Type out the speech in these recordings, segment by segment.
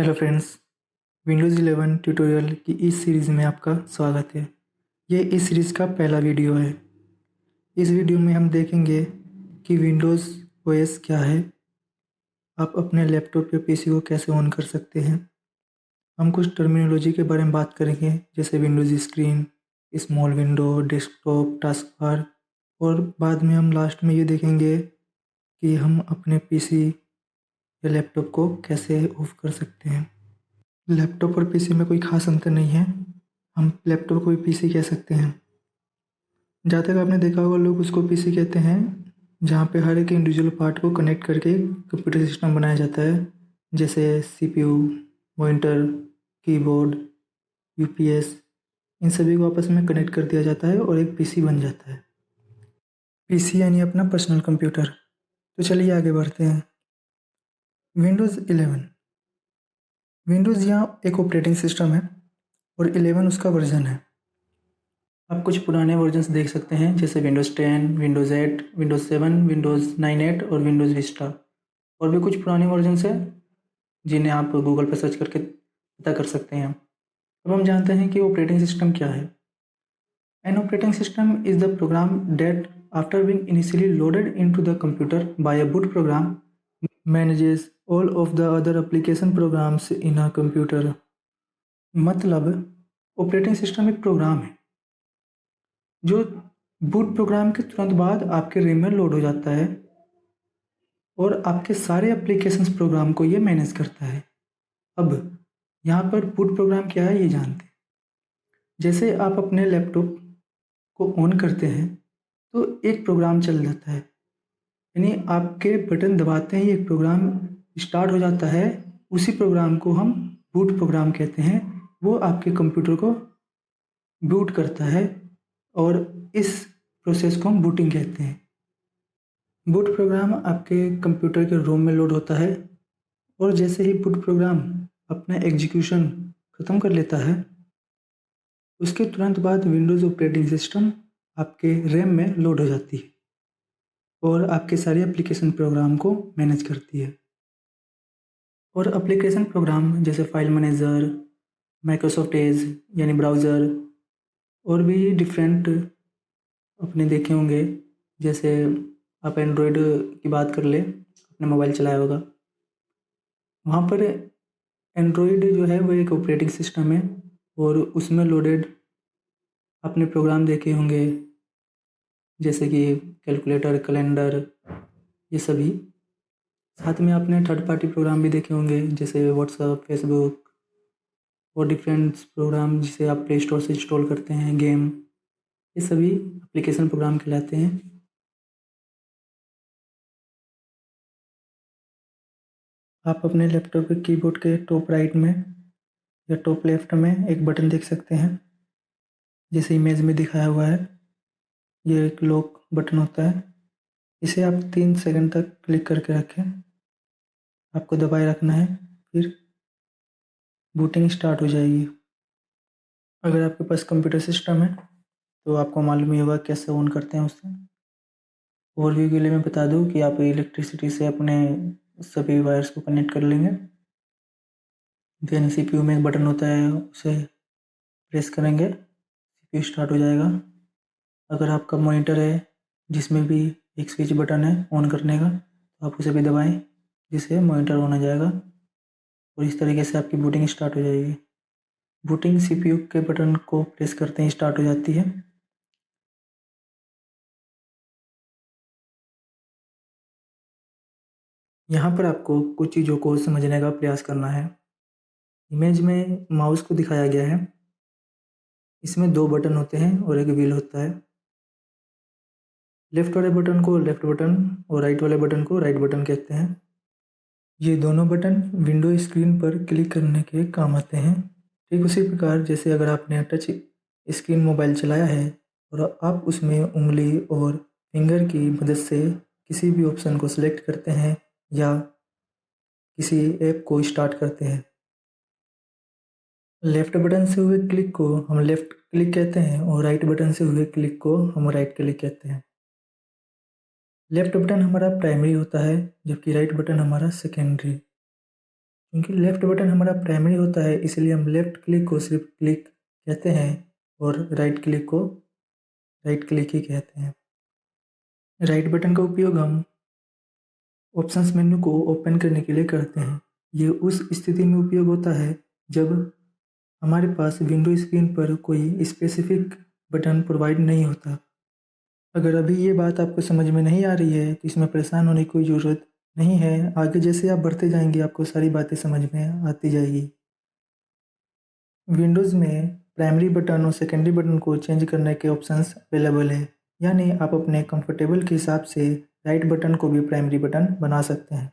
Hello friends, Windows 11 tutorial की इस series में आपका स्वागत है। ये इस सीरीज़ का पहला वीडियो है। इस वीडियो में हम देखेंगे कि विंडोज़ ओएस क्या है, आप अपने लैपटॉप या पीसी को कैसे ऑन कर सकते हैं। हम कुछ टर्मिनोलॉजी के बारे में बात करेंगे, जैसे Windows screen, small window, desktop, task bar, और बाद में हम लास्ट में ये देखेंगे कि हम अपने पीसी या लैपटॉप को कैसे ऑफ कर सकते हैं। लैपटॉप और पीसी में कोई ख़ास अंतर नहीं है। हम लैपटॉप को भी पीसी कह सकते हैं। जहाँ तक आपने देखा होगा, लोग उसको पीसी कहते हैं जहाँ पे हर एक इंडिविजुअल पार्ट को कनेक्ट करके कंप्यूटर सिस्टम बनाया जाता है, जैसे सीपीयू, मॉनिटर, कीबोर्ड, यूपीएस। इन सभी को आपस में कनेक्ट कर दिया जाता है और एक पीसी बन जाता है। पीसी यानी अपना पर्सनल कंप्यूटर। तो चलिए आगे बढ़ते हैं। विंडोज़ 11। विंडोज़ यहाँ एक ऑपरेटिंग सिस्टम है और 11 उसका वर्जन है। आप कुछ पुराने वर्जन्स देख सकते हैं, जैसे विंडोज़ 10, विंडोज़ 8, विंडोज़ 7, विंडोज़ 9.8 और विंडोज़ विस्टा। और भी कुछ पुराने वर्जन्स हैं जिन्हें आप गूगल पर सर्च करके पता कर सकते हैं। अब हम जानते हैं कि ऑपरेटिंग सिस्टम क्या है। An operating system is the program that after being initially loaded into the computer by a boot program manages all of the other application programs in a computer. मतलब ऑपरेटिंग सिस्टम एक program है जो boot programme के तुरंत बाद आपके RAM में load हो जाता है और आपके सारे एप्लीकेशंस प्रोग्राम को ये मैनेज करता है। अब यहाँ पर बूट प्रोग्राम क्या है ये जानते हैं। जैसे आप अपने लैपटॉप को ऑन करते हैं तो एक प्रोग्राम चल जाता है, यानी आपके बटन दबाते ही एक प्रोग्राम स्टार्ट हो जाता है। उसी प्रोग्राम को हम बूट प्रोग्राम कहते हैं। वो आपके कंप्यूटर को बूट करता है और इस प्रोसेस को हम बूटिंग कहते हैं। बूट प्रोग्राम आपके कंप्यूटर के रोम में लोड होता है और जैसे ही बूट प्रोग्राम अपना एग्जीक्यूशन ख़त्म कर लेता है, उसके तुरंत बाद विंडोज़ ऑपरेटिंग सिस्टम आपके रैम में लोड हो जाती है और आपके सारे एप्लीकेशन प्रोग्राम को मैनेज करती है। और एप्लीकेशन प्रोग्राम जैसे फाइल मैनेजर, माइक्रोसॉफ्ट एज यानी ब्राउज़र, और भी डिफरेंट आपने देखे होंगे। जैसे आप एंड्रॉयड की बात कर ले, आपने मोबाइल चलाया होगा, वहाँ पर एंड्रॉयड जो है वो एक ऑपरेटिंग सिस्टम है और उसमें लोडेड आपने प्रोग्राम देखे होंगे, जैसे कि कैलकुलेटर, कैलेंडर, ये सभी। साथ में आपने थर्ड पार्टी प्रोग्राम भी देखे होंगे, जैसे व्हाट्सएप, फेसबुक और डिफरेंट प्रोग्राम जिसे आप प्ले स्टोर से इंस्टॉल करते हैं, गेम। ये सभी एप्लीकेशन प्रोग्राम कहलाते हैं। आप अपने लैपटॉप के कीबोर्ड के टॉप राइट में या टॉप लेफ्ट में एक बटन देख सकते हैं, जैसे इमेज में दिखाया हुआ है। ये एक लॉक बटन होता है। इसे आप 3 सेकंड तक क्लिक करके रखें, आपको दबाए रखना है, फिर बूटिंग स्टार्ट हो जाएगी। अगर आपके पास कंप्यूटर सिस्टम है तो आपको मालूम ही होगा कैसे ऑन करते हैं उससे। ओवरव्यू के लिए मैं बता दूं कि आप इलेक्ट्रिसिटी से अपने सभी वायर्स को कनेक्ट कर लेंगे। देन सीपीयू में एक बटन होता है, उसे प्रेस करेंगे, सीपीयू स्टार्ट हो जाएगा। अगर आपका मॉनिटर है जिसमें भी एक स्विच बटन है ऑन करने का, तो आप उसे भी दबाएं, जिससे मॉनिटर ऑन हो जाएगा और इस तरीके से आपकी बूटिंग स्टार्ट हो जाएगी। बूटिंग सीपीयू के बटन को प्रेस करते ही स्टार्ट हो जाती है। यहाँ पर आपको कुछ चीज़ों को समझने का प्रयास करना है। इमेज में माउस को दिखाया गया है। इसमें 2 बटन होते हैं और एक व्हील होता है। लेफ्ट वाले बटन को लेफ्ट बटन और राइट वाले बटन को राइट बटन कहते हैं। ये दोनों बटन विंडो स्क्रीन पर क्लिक करने के काम आते हैं। ठीक उसी प्रकार जैसे अगर आपने टच स्क्रीन मोबाइल चलाया है और आप उसमें उंगली और फिंगर की मदद से किसी भी ऑप्शन को सिलेक्ट करते हैं या किसी ऐप को स्टार्ट करते हैं, लेफ्ट बटन से हुए क्लिक को हम लेफ्ट क्लिक कहते हैं और राइट बटन से हुए क्लिक को हम राइट क्लिक कहते हैं। लेफ्ट बटन हमारा प्राइमरी होता है, जबकि राइट बटन हमारा सेकेंडरी। क्योंकि लेफ़्ट बटन हमारा प्राइमरी होता है, इसलिए हम लेफ़्ट क्लिक को सिर्फ क्लिक कहते हैं और राइट क्लिक को राइट क्लिक ही कहते हैं। राइट बटन का उपयोग हम ऑप्शंस मेन्यू को ओपन करने के लिए करते हैं। ये उस स्थिति में उपयोग होता है जब हमारे पास विंडो स्क्रीन पर कोई स्पेसिफिक बटन प्रोवाइड नहीं होता। अगर अभी ये बात आपको समझ में नहीं आ रही है तो इसमें परेशान होने की कोई ज़रूरत नहीं है। आगे जैसे आप बढ़ते जाएंगे आपको सारी बातें समझ में आती जाएगी। विंडोज़ में प्राइमरी बटन और सेकेंडरी बटन को चेंज करने के ऑप्शंस अवेलेबल है, यानी आप अपने कंफर्टेबल के हिसाब से राइट बटन को भी प्राइमरी बटन बना सकते हैं।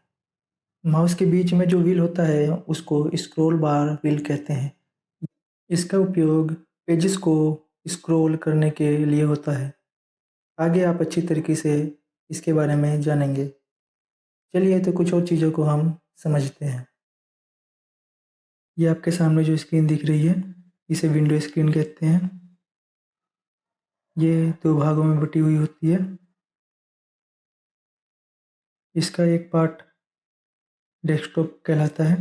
माउस के बीच में जो व्हील होता है उसको स्क्रॉल बार व्हील कहते हैं। इसका उपयोग पेजेस को स्क्रॉल करने के लिए होता है। आगे आप अच्छी तरीके से इसके बारे में जानेंगे। चलिए तो कुछ और चीज़ों को हम समझते हैं। ये आपके सामने जो स्क्रीन दिख रही है इसे विंडो स्क्रीन कहते हैं। ये दो भागों में बटी हुई होती है। इसका एक पार्ट डेस्कटॉप कहलाता है।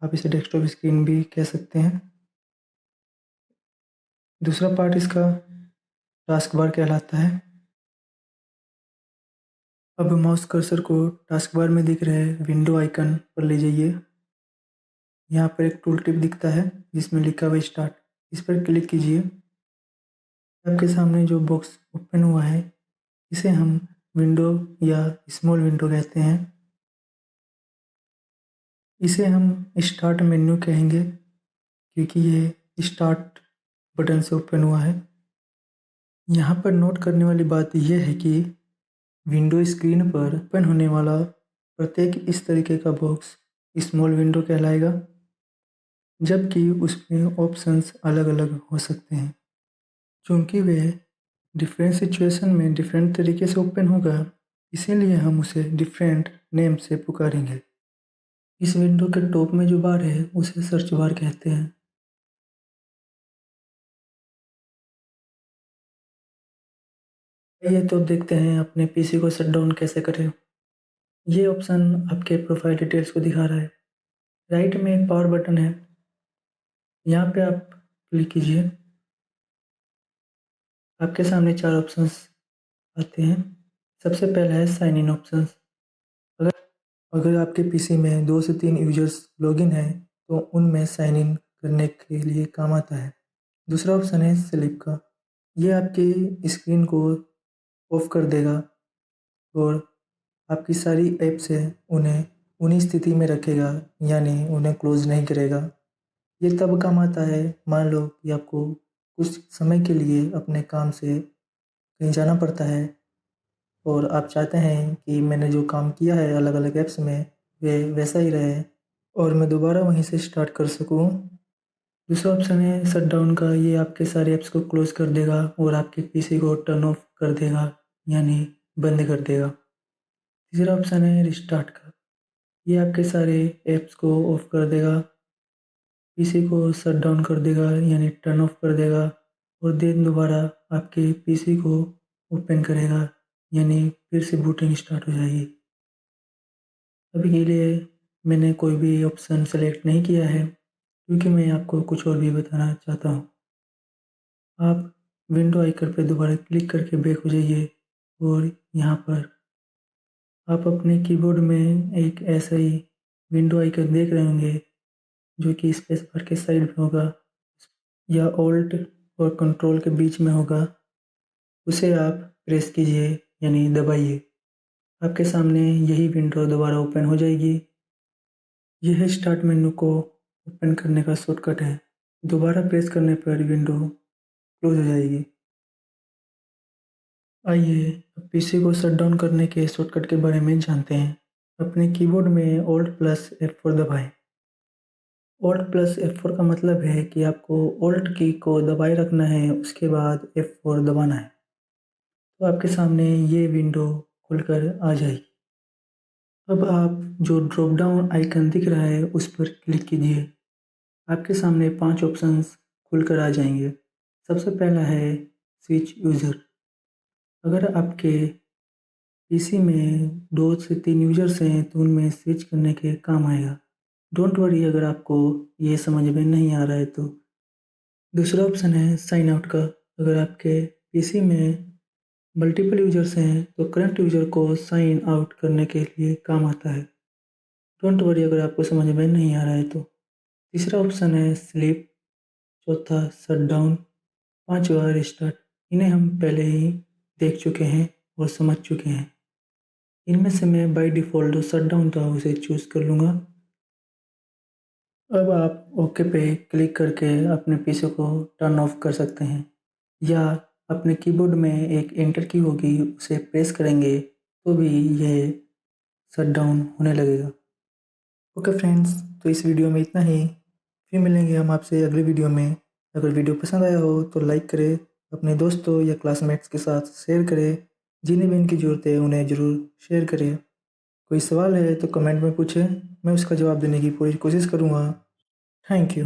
आप इसे डेस्कटॉप स्क्रीन भी कह सकते हैं। दूसरा पार्ट इसका टास्क बार कहलाता है। अब माउस कर्सर को टास्क बार में दिख रहे विंडो आइकन पर ले जाइए। यहाँ पर एक टूल टिप दिखता है जिसमें लिखा हुआ स्टार्ट, इस पर क्लिक कीजिए। आपके सामने जो बॉक्स ओपन हुआ है इसे हम विंडो या स्मॉल विंडो कहते हैं। इसे हम स्टार्ट मेन्यू कहेंगे क्योंकि ये स्टार्ट बटन से ओपन हुआ है। यहाँ पर नोट करने वाली बात यह है कि विंडो स्क्रीन पर ओपन होने वाला प्रत्येक इस तरीके का बॉक्स स्मॉल विंडो कहलाएगा, जबकि उसमें ऑप्शंस अलग अलग हो सकते हैं। चूँकि वे डिफरेंट सिचुएशन में डिफरेंट तरीके से ओपन होगा, इसीलिए हम उसे डिफरेंट नेम से पुकारेंगे। इस विंडो के टॉप में जो बार है उसे सर्च बार कहते हैं। आइए तो देखते हैं अपने पीसी को शट डाउन कैसे करें। ये ऑप्शन आपके प्रोफाइल डिटेल्स को दिखा रहा है। राइट में एक पावर बटन है, यहाँ पे आप क्लिक कीजिए। आपके सामने 4 ऑप्शंस आते हैं। सबसे पहला है साइन इन ऑप्शंस। अगर अगर आपके पीसी में 2 से 3 यूजर्स लॉगिन हैं तो उनमें साइन इन करने के लिए काम आता है। दूसरा ऑप्शन है स्लीप का। ये आपकी स्क्रीन को ऑफ कर देगा और आपकी सारी ऐप्स है उन्हें उन्हीं स्थिति में रखेगा, यानी उन्हें क्लोज नहीं करेगा। ये तब काम आता है मान लो कि आपको कुछ समय के लिए अपने काम से कहीं जाना पड़ता है और आप चाहते हैं कि मैंने जो काम किया है अलग अलग ऐप्स में वे वैसा ही रहे और मैं दोबारा वहीं से स्टार्ट कर सकूँ। दूसरा ऑप्शन है शट डाउन का। ये आपके सारे ऐप्स को क्लोज कर देगा और आपके पीसी को टर्न ऑफ कर देगा, यानी बंद कर देगा। तीसरा ऑप्शन है रिस्टार्ट का। ये आपके सारे ऐप्स को ऑफ कर देगा, पीसी को शट डाउन कर देगा यानी टर्न ऑफ कर देगा और देन दोबारा आपके पीसी को ओपन करेगा, यानी फिर से बूटिंग स्टार्ट हो जाएगी। अभी के लिए मैंने कोई भी ऑप्शन सेलेक्ट नहीं किया है क्योंकि मैं आपको कुछ और भी बताना चाहता हूँ। आप विंडो आइकन पर दोबारा क्लिक करके बैक हो जाइए और यहाँ पर आप अपने कीबोर्ड में एक ऐसा ही विंडो आइकन देख रहे होंगे जो कि स्पेस बार के साइड में होगा या ऑल्ट और कंट्रोल के बीच में होगा। उसे आप प्रेस कीजिए यानी दबाइए। आपके सामने यही विंडो दोबारा ओपन हो जाएगी। यह स्टार्ट मेन्यू को ओपन करने का शॉर्टकट है। दोबारा प्रेस करने पर विंडो क्लोज हो जाएगी। आइए अब पीसी को शट डाउन करने के शॉर्टकट के बारे में जानते हैं। अपने कीबोर्ड में ऑल्ट प्लस F4 दबाएं। ऑल्ट प्लस F4 का मतलब है कि आपको ऑल्ट की को दबाए रखना है, उसके बाद F4 दबाना है। तो आपके सामने ये विंडो खुलकर आ जाएगी। अब आप जो ड्रॉप डाउन आइकन दिख रहा है उस पर क्लिक कीजिए। आपके सामने 5 ऑप्शंस खुलकर आ जाएंगे। सबसे पहला है स्विच यूज़र। अगर आपके पीसी में 2 से 3 यूज़र्स हैं तो उनमें स्विच करने के काम आएगा। डोंट वरी अगर आपको ये समझ में नहीं आ रहा है तो। दूसरा ऑप्शन है साइन आउट का। अगर आपके पीसी में मल्टीपल यूजर्स हैं तो करंट यूजर को साइन आउट करने के लिए काम आता है। डोंट वरी अगर आपको समझ में नहीं आ रहा है तो। तीसरा ऑप्शन है स्लीप, चौथा शट डाउन, पांचवा रिस्टार्ट। इन्हें हम पहले ही देख चुके हैं और समझ चुके हैं। इनमें से मैं बाय डिफ़ॉल्ट जो शट डाउन था उसे चूज़ कर लूँगा। अब आप ओके पे क्लिक करके अपने पीसी को टर्न ऑफ कर सकते हैं, या अपने कीबोर्ड में एक एंटर की होगी उसे प्रेस करेंगे तो भी यह शट डाउन होने लगेगा। ओके फ्रेंड्स, तो इस वीडियो में इतना ही। फिर मिलेंगे हम आपसे अगले वीडियो में। अगर वीडियो पसंद आया हो तो लाइक करें, अपने दोस्तों या क्लासमेट्स के साथ शेयर करें। जिन्हें भी इनकी ज़रूरत है उन्हें ज़रूर शेयर करें। कोई सवाल है तो कमेंट में पूछें, मैं उसका जवाब देने की पूरी कोशिश करूँगा। Thank you.